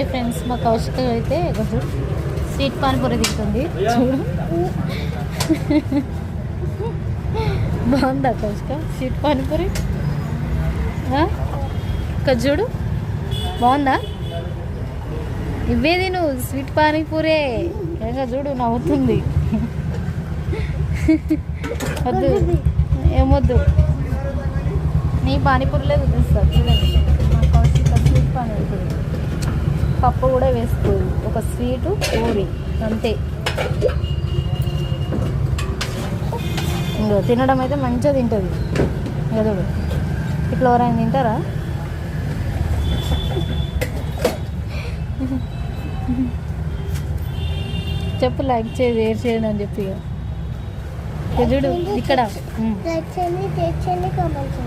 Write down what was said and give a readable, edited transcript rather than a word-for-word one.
Hi friends, మా కౌశిక అయితే కొంచెం స్వీట్ పానీపూరి తింటుంది. చూడు బాగుందా కౌశిక స్వీట్ పానీపూరి? ఇక్కడ చూడు బాగుందా? ఇవేది నువ్వు స్వీట్ పానీపూరే ఇంకా చూడు నవ్వుతుంది. వద్దు ఏమొద్దు, నీ పానీపూరిలే చూపిస్తా చూడండి. మా కౌశిక స్వీట్ పానీపూరి పప్పు కూడా వేసుకోదు, ఒక స్వీటు పూరి అంతే. ఇంకో తినడం అయితే మంచిగా తింటుంది. ఇంకా చూడు ఇట్లా ఎవరైనా తింటారా? చెప్పు లైక్ చేయండి, షేర్ చేయండి అని చెప్పి. ఇక చూడు ఇక్కడ కామెంట్స్